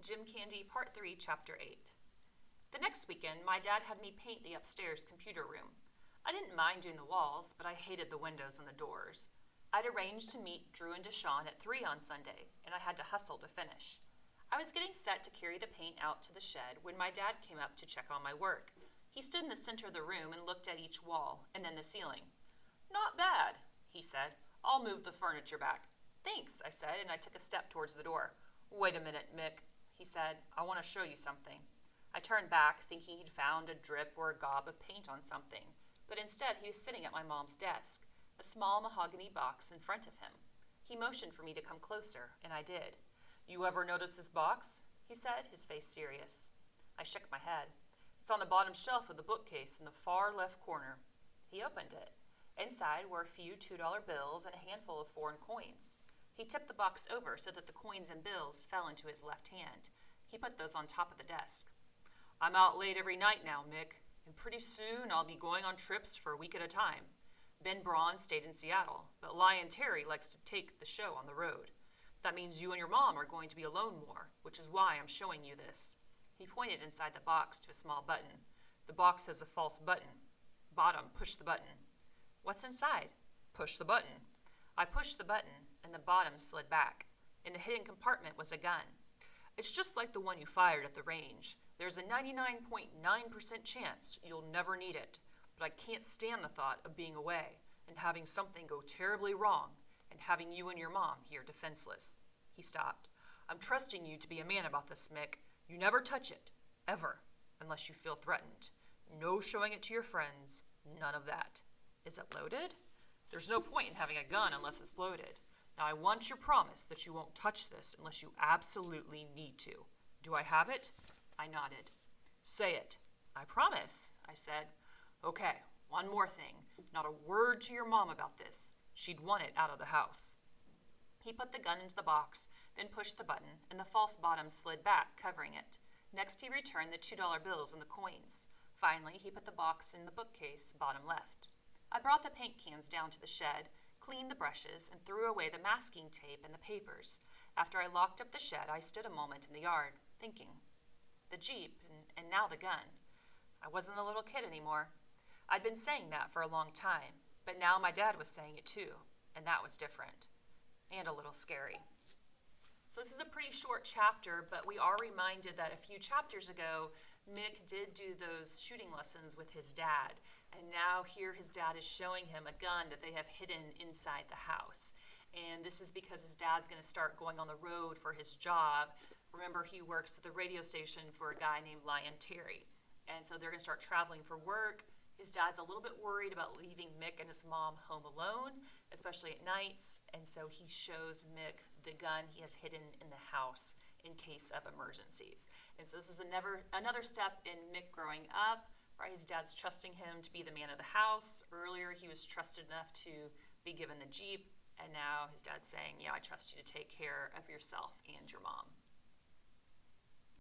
Jim Candy, Part 3, Chapter 8. The next weekend, my dad had me paint the upstairs computer room. I didn't mind doing the walls, but I hated the windows and the doors. I'd arranged to meet Drew and Deshawn at 3 on Sunday, and I had to hustle to finish. I was getting set to carry the paint out to the shed when my dad came up to check on my work. He stood in the center of the room and looked at each wall, and then the ceiling. "Not bad," he said. "I'll move the furniture back." "Thanks," I said, and I took a step towards the door. "Wait a minute, Mick," he said. "I want to show you something." I turned back, thinking he'd found a drip or a gob of paint on something, but instead he was sitting at my mom's desk, a small mahogany box in front of him. He motioned for me to come closer, and I did. "You ever notice this box?" he said, his face serious. I shook my head. "It's on the bottom shelf of the bookcase in the far left corner." He opened it. Inside were a few $2 bills and a handful of foreign coins. He tipped the box over so that the coins and bills fell into his left hand. He put those on top of the desk. "I'm out late every night now, Mick, and pretty soon I'll be going on trips for a week at a time. Ben Braun stayed in Seattle, but Lion Terry likes to take the show on the road. That means you and your mom are going to be alone more, which is why I'm showing you this." He pointed inside the box to a small button. "The box has a false button. Bottom, push the button." "What's inside?" "Push the button." I pushed the button, and the bottom slid back. In the hidden compartment was a gun. "It's just like the one you fired at the range. There's a 99.9% chance you'll never need it, but I can't stand the thought of being away and having something go terribly wrong and having you and your mom here defenseless." He stopped. "I'm trusting you to be a man about this, Mick. You never touch it, ever, unless you feel threatened. No showing it to your friends, none of that. Is it loaded?" "There's no point in having a gun unless it's loaded. Now I want your promise that you won't touch this unless you absolutely need to. Do I have it?" I nodded. "Say it." "I promise," I said. "Okay, one more thing. Not a word to your mom about this. She'd want it out of the house." He put the gun into the box, then pushed the button, and the false bottom slid back, covering it. Next he returned the $2 bills and the coins. Finally, he put the box in the bookcase, bottom left. I brought the paint cans down to the shed, cleaned the brushes, and threw away the masking tape and the papers. After I locked up the shed, I stood a moment in the yard, thinking. The Jeep, and now the gun. I wasn't a little kid anymore. I'd been saying that for a long time, but now my dad was saying it too, and that was different, and a little scary. So this is a pretty short chapter, but we are reminded that a few chapters ago, Mick did do those shooting lessons with his dad, and now here his dad is showing him a gun that they have hidden inside the house. And this is because his dad's going to start going on the road for his job. Remember, he works at the radio station for a guy named Lion Terry. And so they're going to start traveling for work. His dad's a little bit worried about leaving Mick and his mom home alone, especially at nights. And so he shows Mick the gun he has hidden in the house in case of emergencies. And so this is another step in Mick growing up, right? His dad's trusting him to be the man of the house. Earlier, he was trusted enough to be given the Jeep. And now his dad's saying, "Yeah, I trust you to take care of yourself and your mom."